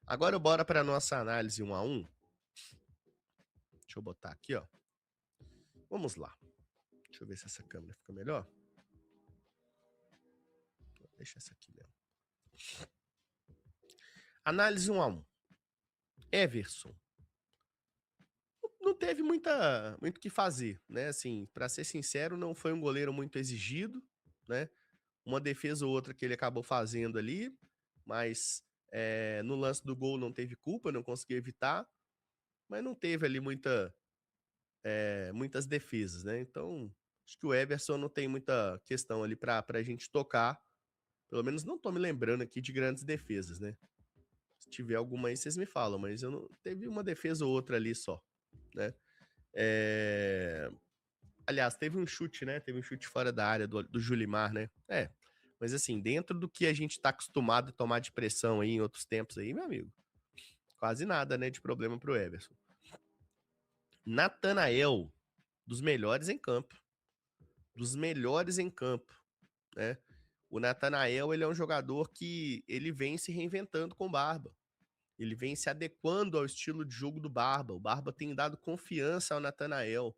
Agora bora para nossa análise 1 a 1. Deixa eu botar aqui, ó. Vamos lá. Deixa eu ver se essa câmera fica melhor. Deixa essa aqui mesmo. Análise 1 a 1. Everson. Não teve muito o que fazer, né? Assim, para ser sincero, não foi um goleiro muito exigido, né? Uma defesa ou outra que ele acabou fazendo ali, mas no lance do gol não teve culpa, não conseguiu evitar, mas não teve ali muitas defesas, né? Então, acho que o Everson não tem muita questão ali para a gente tocar. Pelo menos não tô me lembrando aqui de grandes defesas, né? Se tiver alguma aí, vocês me falam, mas eu não teve uma defesa ou outra ali só, né? Aliás, teve um chute, né? Teve um chute fora da área do Julimar, né? Mas assim, dentro do que a gente tá acostumado a tomar de pressão aí em outros tempos aí, meu amigo, quase nada, né, de problema pro Everson. Natanael, dos melhores em campo. Dos melhores em campo, né? O Natanael, ele é um jogador que ele vem se reinventando com o Barba. Ele vem se adequando ao estilo de jogo do Barba. O Barba tem dado confiança ao Natanael.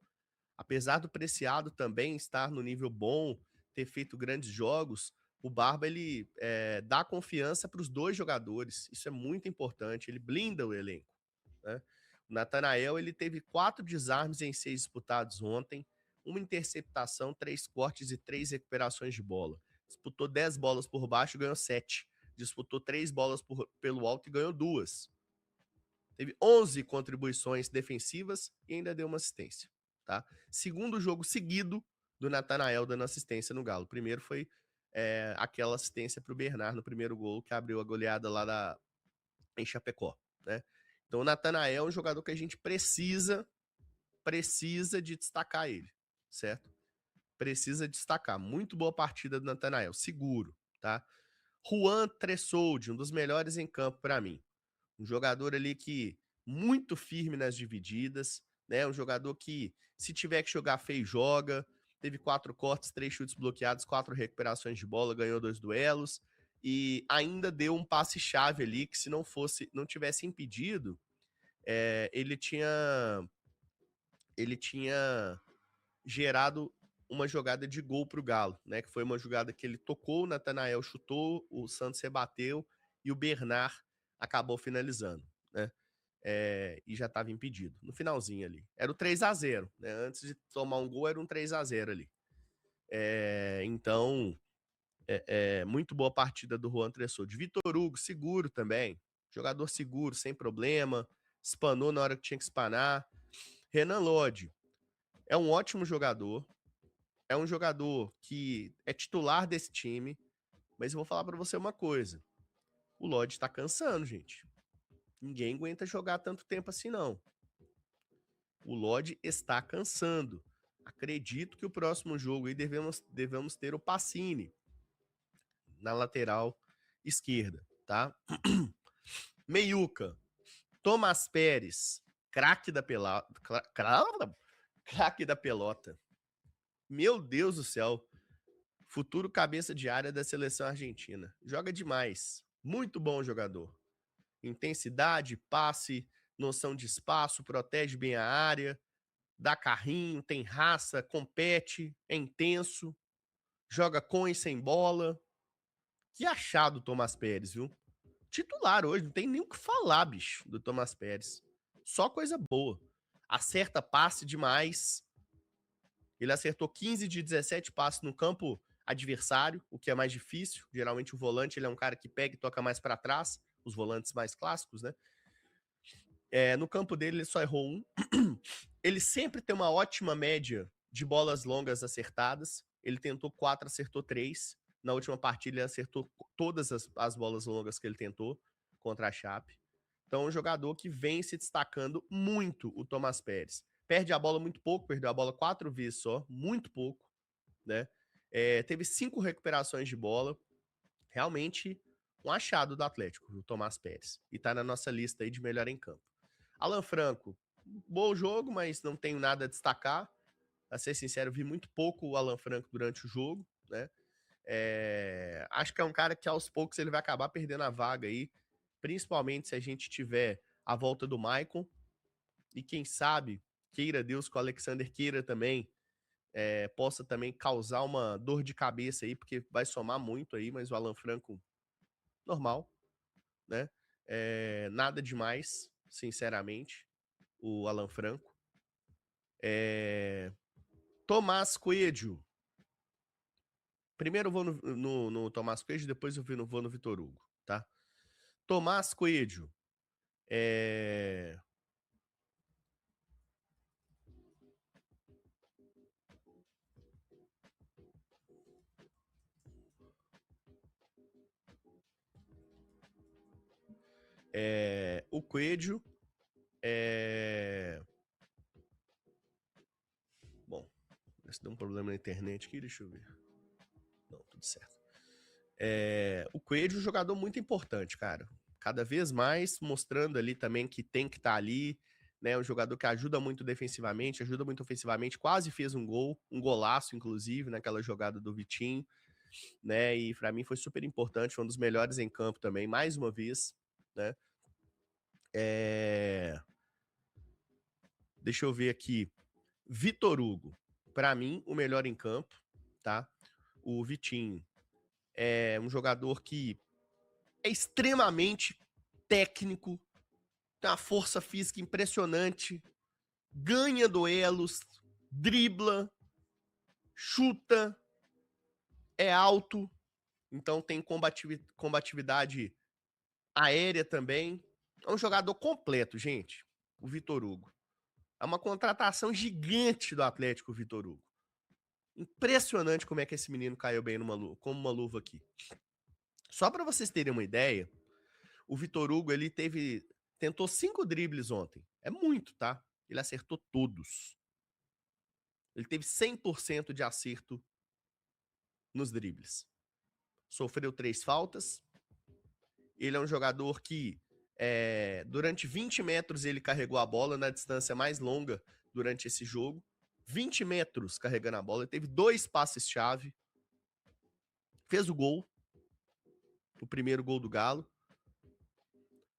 Apesar do Preciado também estar no nível bom, ter feito grandes jogos, o Barba ele dá confiança para os dois jogadores. Isso é muito importante. Ele blinda o elenco, né? O Natanael ele teve 4 desarmes em 6 disputados ontem, uma interceptação, 3 cortes e 3 recuperações de bola. Disputou 10 bolas por baixo e ganhou 7. Disputou 3 bolas pelo alto e ganhou 2. Teve 11 contribuições defensivas e ainda deu uma assistência, tá? Segundo jogo seguido do Natanael dando assistência no Galo. O primeiro foi aquela assistência para o Bernard no primeiro gol que abriu a goleada lá em Chapecó, né? Então o Natanael é um jogador que a gente precisa de destacar ele, certo? Precisa destacar. Muito boa partida do Natanael, seguro, tá? Juan Tressoldi, um dos melhores em campo para mim. Um jogador ali que muito firme nas divididas, né? Um jogador que, se tiver que jogar feio, joga. Teve 4 cortes, 3 chutes bloqueados, 4 recuperações de bola, ganhou 2 duelos e ainda deu um passe-chave ali que, se não tivesse impedido, ele tinha gerado uma jogada de gol para o Galo, né? Que foi uma jogada que ele tocou, o Natanael chutou, o Santos rebateu e o Bernard acabou finalizando, né? E já estava impedido, no finalzinho ali. Era o 3-0, né? Antes de tomar um gol, era um 3-0 ali. Então, muito boa partida do Juan Tressoldi. Vitor Hugo, seguro também. Jogador seguro, sem problema. Espanou na hora que tinha que espanar. Renan Lodge é um ótimo jogador. É um jogador que é titular desse time. Mas eu vou falar para você uma coisa. O Lodge tá cansando, gente. Ninguém aguenta jogar tanto tempo assim, não. O Lodge está cansando. Acredito que o próximo jogo aí devemos ter o Pacini na lateral esquerda, tá? Meiuca, Tomás Pérez, craque da pelota. Craque da pelota. Meu Deus do céu. Futuro cabeça de área da seleção argentina. Joga demais. Muito bom jogador. Intensidade, passe, noção de espaço, protege bem a área, dá carrinho, tem raça, compete, é intenso, joga com e sem bola. Que achado o Tomás Pérez, viu? Titular hoje, não tem nem o que falar, bicho, do Tomás Pérez. Só coisa boa. Acerta passe demais. Ele acertou 15 de 17 passes no campo adversário, o que é mais difícil. Geralmente o volante ele é um cara que pega e toca mais para trás, os volantes mais clássicos, né? No campo dele ele só errou um. Ele sempre tem uma ótima média de bolas longas acertadas. Ele tentou 4, acertou 3. Na última partida ele acertou todas as bolas longas que ele tentou contra a Chape. Então é um jogador que vem se destacando muito, o Tomás Pérez. Perde a bola muito pouco, perdeu a bola 4 vezes só, muito pouco, né? Teve 5 recuperações de bola. Realmente um achado do Atlético, o Tomás Pérez. E tá na nossa lista aí de melhor em campo. Alan Franco, bom jogo, mas não tenho nada a destacar. A ser sincero, vi muito pouco o Alan Franco durante o jogo, né? Acho que é um cara que aos poucos ele vai acabar perdendo a vaga aí principalmente se a gente tiver a volta do Maicon, e quem sabe, queira Deus que o Alexander queira também, possa também causar uma dor de cabeça aí, porque vai somar muito aí, mas o Alan Franco, normal, né? Nada demais, sinceramente, o Alan Franco. Tomás Coelho. Primeiro eu vou no Tomás Coelho, depois eu vou no Vitor Hugo, tá? Tomás Coelho. O Coelho. Bom, se deu um problema na internet aqui, deixa eu ver. Não, tudo certo. O Coelho é um jogador muito importante, cara. Cada vez mais mostrando ali também que tem que estar ali, né? Um jogador que ajuda muito defensivamente, ajuda muito ofensivamente, quase fez um gol, um golaço, inclusive, naquela jogada do Vitinho, né? E para mim foi super importante, foi um dos melhores em campo também, mais uma vez, né? Deixa eu ver aqui. Vitor Hugo, para mim, o melhor em campo, tá? O Vitinho é um jogador que é extremamente técnico, tem uma força física impressionante, ganha duelos, dribla, chuta, é alto, então tem combatividade aérea também. É um jogador completo, gente, o Vitor Hugo. É uma contratação gigante do Atlético, o Vitor Hugo. Impressionante como é que esse menino caiu bem como uma luva aqui. Só para vocês terem uma ideia, o Vitor Hugo ele tentou 5 dribles ontem. É muito, tá? Ele acertou todos. Ele teve 100% de acerto nos dribles. Sofreu 3 faltas. Ele é um jogador que durante 20 metros ele carregou a bola na distância mais longa durante esse jogo. 20 metros carregando a bola. Ele teve 2 passes-chave. Fez o gol. O primeiro gol do Galo.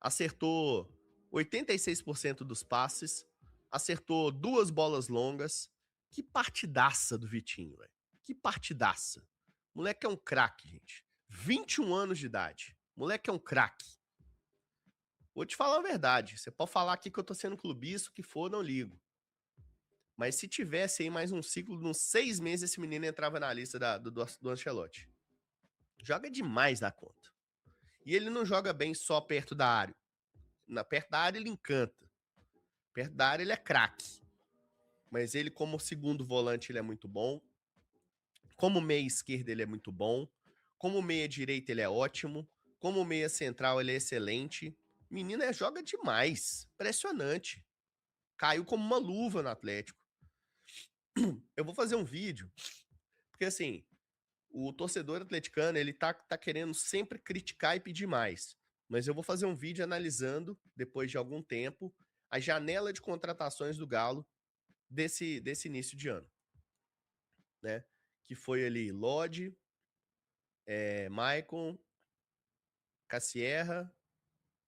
Acertou 86% dos passes. Acertou 2 bolas longas. Que partidaça do Vitinho, velho. Que partidaça. Moleque é um craque, gente. 21 anos de idade. Moleque é um craque. Vou te falar a verdade. Você pode falar aqui que eu tô sendo clubista, o que for, não ligo. Mas se tivesse aí mais um ciclo, uns 6 meses, esse menino entrava na lista do Ancelotti. Joga demais da conta. E ele não joga bem só perto da área. Perto da área ele encanta. Perto da área ele é craque. Mas ele, como segundo volante, ele é muito bom. Como meia esquerda, ele é muito bom. Como meia direita, ele é ótimo. Como meia central, ele é excelente. Menina joga demais. Impressionante. Caiu como uma luva no Atlético. Eu vou fazer um vídeo, porque assim, o torcedor atleticano, ele tá querendo sempre criticar e pedir mais. Mas eu vou fazer um vídeo analisando, depois de algum tempo, a janela de contratações do Galo desse início de ano, né? Que foi ali Lodi, Maicon, Cassierra,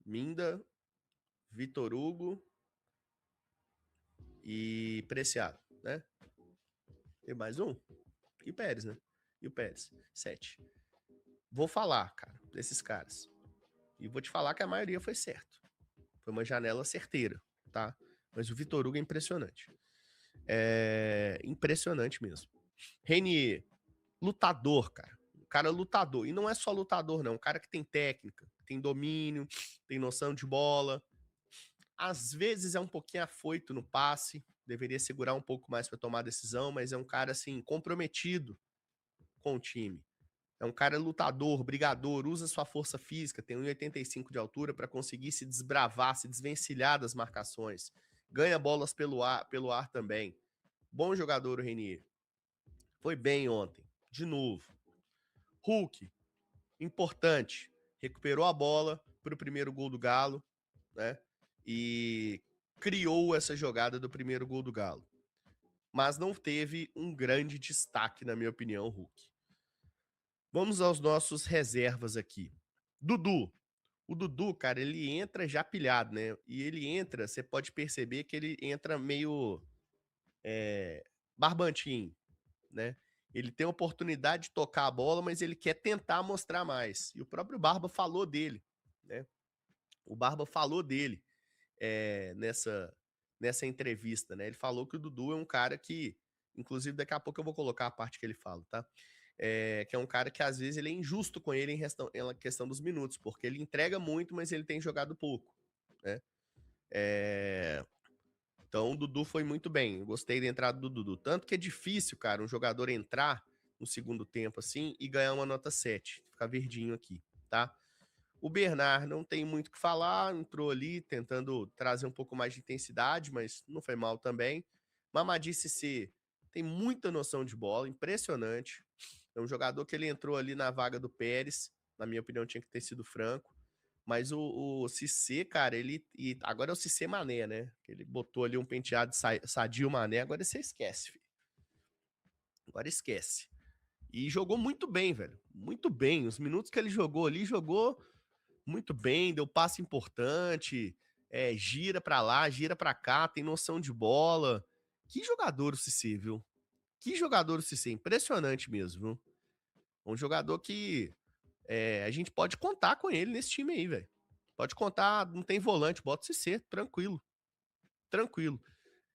Minda, Vitor Hugo e Preciado, né? Tem mais um? E Pérez, né? E o Pérez. 7. Vou falar, cara, desses caras. E vou te falar que a maioria foi certo. Foi uma janela certeira, tá? Mas o Vitor Hugo é impressionante. Impressionante mesmo. Renier, lutador, cara. Um cara lutador. E não é só lutador, não. Um cara que tem técnica, tem domínio, tem noção de bola. Às vezes é um pouquinho afoito no passe. Deveria segurar um pouco mais para tomar decisão, mas é um cara, assim, comprometido com o time. É um cara lutador, brigador, usa sua força física, tem 1,85 de altura para conseguir se desbravar, se desvencilhar das marcações. Ganha bolas pelo ar também. Bom jogador o Renier. Foi bem ontem, de novo. Hulk, importante. Recuperou a bola para o primeiro gol do Galo, né? E criou essa jogada do primeiro gol do Galo. Mas não teve um grande destaque, na minha opinião, o Hulk. Vamos aos nossos reservas aqui. Dudu, O Dudu, cara, ele entra já pilhado, né? E ele entra, você pode perceber que ele entra meio barbantinho, né? Ele tem a oportunidade de tocar a bola, mas ele quer tentar mostrar mais. E o próprio Barba falou dele, né? O Barba falou dele nessa entrevista, né? Ele falou que o Dudu é um cara que, inclusive daqui a pouco eu vou colocar a parte que ele fala, tá? Que é um cara que às vezes ele é injusto com ele em questão dos minutos, porque ele entrega muito, mas ele tem jogado pouco, né? Então o Dudu foi muito bem, eu gostei da entrada do Dudu. Tanto que é difícil, cara, um jogador entrar no segundo tempo assim e ganhar uma nota 7, ficar verdinho aqui, tá? O Bernard não tem muito o que falar, entrou ali tentando trazer um pouco mais de intensidade, mas não foi mal também. Mamadi Cissé tem muita noção de bola, impressionante. É um jogador que ele entrou ali na vaga do Pérez, na minha opinião tinha que ter sido Franco. Mas o Cissé, cara, e agora é o Cissé Mané, né? Ele botou ali um penteado de Sadio Mané, agora você esquece, filho. Agora esquece. E jogou muito bem, velho. Muito bem. Os minutos que ele jogou ali, jogou muito bem, deu passe importante, gira pra lá, gira pra cá, tem noção de bola. Que jogador o Cissé, viu? Que jogador o Cissé, impressionante mesmo, viu? Um jogador que a gente pode contar com ele nesse time aí, velho. Pode contar, não tem volante, bota o Cissé, tranquilo, tranquilo.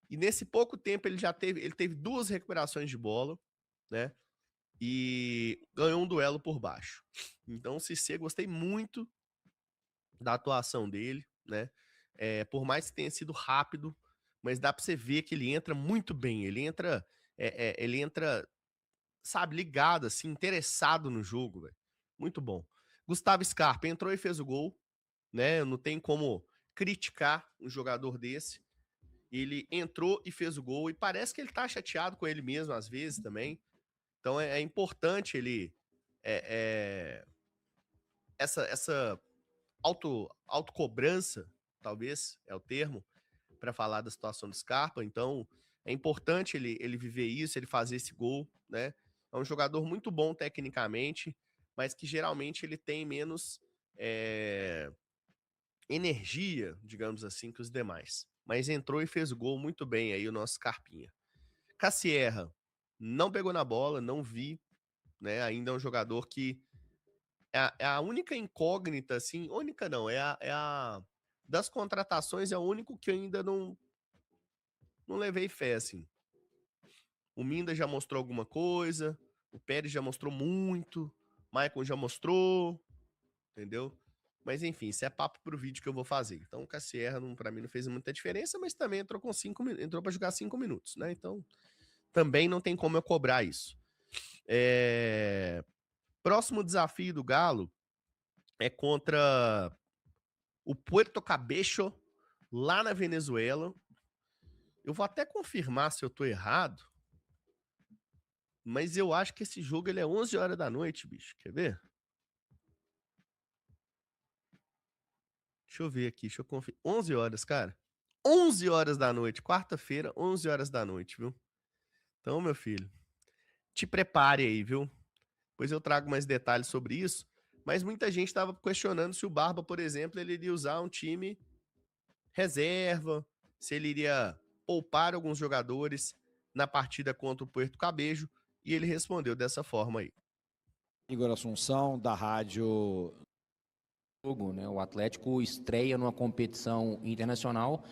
E nesse pouco tempo ele teve 2 recuperações de bola, né? E ganhou um duelo por baixo. Então o Cissé, gostei muito da atuação dele, né? Por mais que tenha sido rápido, mas dá pra você ver que ele entra muito bem. Ele entra, sabe, ligado, assim, interessado no jogo, velho. Muito bom. Gustavo Scarpa entrou e fez o gol, né? Não tem como criticar um jogador desse. Ele entrou e fez o gol, e parece que ele tá chateado com ele mesmo, às vezes, também. Então é importante ele. É, é, essa autocobrança, talvez é o termo, para falar da situação do Scarpa. Então, é importante ele viver isso, ele fazer esse gol, né? É um jogador muito bom tecnicamente, mas que geralmente ele tem menos energia, digamos assim, que os demais. Mas entrou e fez o gol muito bem aí o nosso Scarpinha. Cassierra não pegou na bola, não vi, né? Ainda é um jogador que é a única incógnita, assim, única não, das contratações é o único que eu ainda não levei fé, assim. O Minda já mostrou alguma coisa, o Pérez já mostrou muito, Maicon já mostrou, entendeu? Mas enfim, isso é papo pro vídeo que eu vou fazer. Então o Cassierra, pra mim, não fez muita diferença, mas também entrou com 5 minutos, entrou pra jogar 5 minutos, né? Então também não tem como eu cobrar isso. Próximo desafio do Galo é contra o Puerto Cabello, lá na Venezuela. Eu vou até confirmar se eu tô errado, mas eu acho que esse jogo ele é 11 horas da noite, bicho. Quer ver? Deixa eu ver aqui, deixa eu conferir. 11 horas, cara. 11 horas da noite, quarta-feira, 11 horas da noite, viu? Então, meu filho, te prepare aí, viu? Depois eu trago mais detalhes sobre isso. Mas muita gente estava questionando se o Barba, por exemplo, ele iria usar um time reserva, se ele iria poupar alguns jogadores na partida contra o Puerto Cabejo, e ele respondeu dessa forma aí. Igor Assunção, da Rádio Jogo, né? O Atlético estreia numa competição internacional,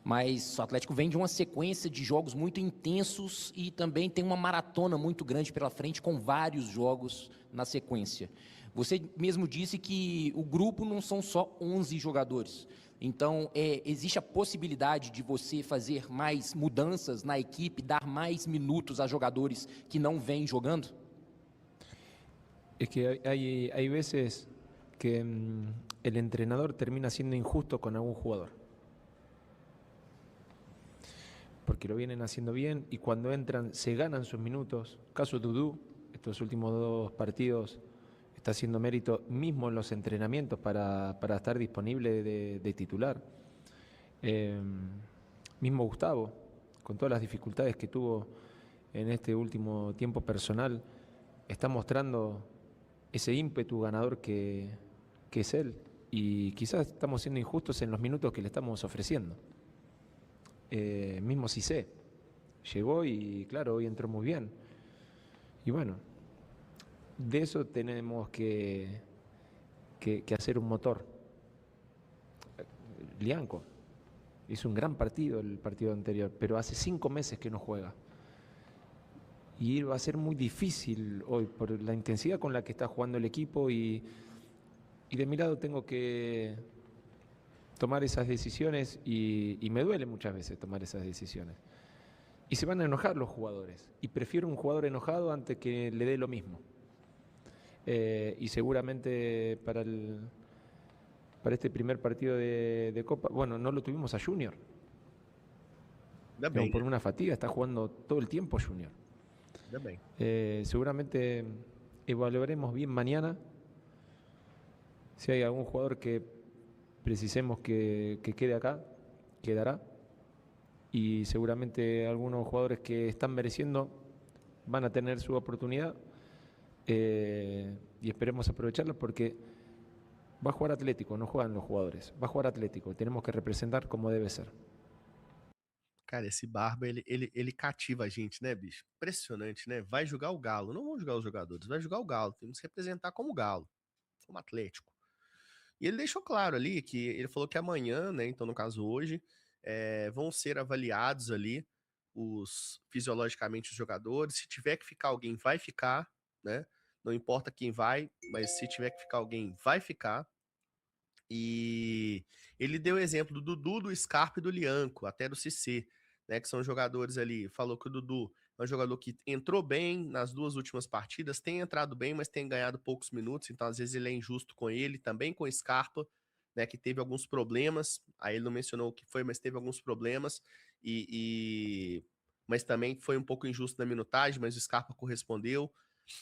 mas o Atlético vem de uma sequência de jogos muito intensos e também tem uma maratona muito grande pela frente com vários jogos na sequência. Você mesmo disse que o grupo não são só 11 jogadores. Então, existe a possibilidade de você fazer mais mudanças na equipe, dar mais minutos a jogadores que não vêm jogando? Es que hay veces que el entrenador termina siendo injusto con algún jugador. Porque lo vienen haciendo bien y cuando entran se ganan sus minutos. Caso Dudú, estos últimos 2 partidos está haciendo mérito mismo en los entrenamientos para estar disponible de titular. Mismo Gustavo, con todas las dificultades que tuvo en este último tiempo personal, está mostrando ese ímpetu ganador que es él. y quizás estamos siendo injustos en los minutos que le estamos ofreciendo. Mismo Cissé llegó y claro, hoy entró muy bien. Y bueno, de eso tenemos que hacer un motor. Lianco hizo un gran partido el partido anterior, pero hace 5 meses que no juega. Y va a ser muy difícil hoy por la intensidad con la que está jugando el equipo y de mi lado tengo que tomar esas decisiones y me duele muchas veces tomar esas decisiones. Y se van a enojar los jugadores y prefiero un jugador enojado antes que le dé lo mismo. Y seguramente para este primer partido de Copa, bueno, no lo tuvimos a Junior. Ainda Digamos, bem, por né? una fatiga, está jugando todo el tiempo Junior. Ainda bem. Seguramente evaluaremos bien mañana si hay algún jugador que precisemos que quede acá, quedará. Y seguramente algunos jugadores que están mereciendo van a tener su oportunidad y esperemos aprovecharla porque va a jugar Atlético, no juegan los jugadores, va a jugar Atlético, tenemos que representar como debe ser. Cara, esse Barba, ele cativa a gente, né, bicho? Impressionante, né? Vai jogar o Galo. Não vão jogar os jogadores, vai jogar o Galo. Temos que representar como Galo, como Atlético. E ele deixou claro ali que ele falou que amanhã, né? Então, no caso hoje, vão ser avaliados ali fisiologicamente os jogadores. Se tiver que ficar alguém, vai ficar, né? Não importa quem vai, mas se tiver que ficar alguém, vai ficar. E ele deu o exemplo do Dudu, do Scarpa e do Lianco, até do Cissé, né? Que são jogadores ali. Falou que o Dudu é um jogador que entrou bem nas 2 últimas partidas, tem entrado bem, mas tem ganhado poucos minutos, então às vezes ele é injusto com ele, também com o Scarpa, né? Que teve alguns problemas. Aí ele não mencionou o que foi, mas teve alguns problemas. Mas também foi um pouco injusto na minutagem, mas o Scarpa correspondeu.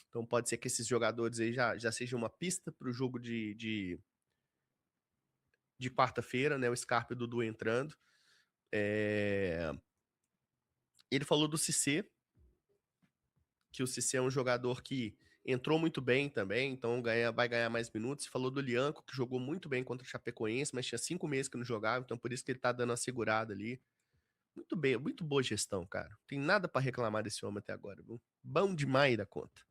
Então pode ser que esses jogadores aí já sejam uma pista para o jogo de quarta-feira, né? O Scarpa e o Dudu entrando. Ele falou do Cissé, que o Cissé é um jogador que entrou muito bem também, então vai ganhar mais minutos. Falou do Lianco, que jogou muito bem contra o Chapecoense, mas tinha 5 meses que não jogava, então por isso que ele tá dando uma segurada ali. Muito bem, muito boa gestão, cara. Não tem nada para reclamar desse homem até agora, viu? Bom demais da conta.